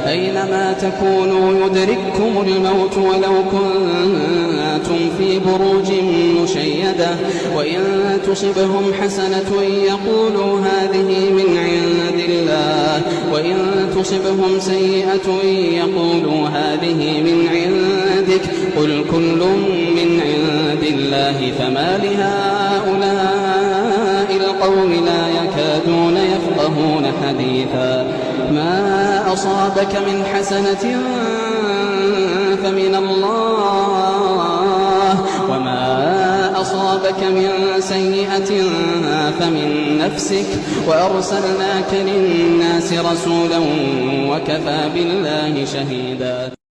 أينما تكونوا يدرككم الموت ولو كنتم في بروج مشيدة وإن تصبهم حسنة يقولوا هذه من عند الله وإن تصبهم سيئة يقولوا هذه من عندك قل كل من عند الله فما لهؤلاء القوم لا يكادون يفقهون حديثا ما أصابك من حسنة فمن الله وما أصابك من سيئة فمن نفسك وأرسلناك للناس رسولا وكفى بالله شهيدا.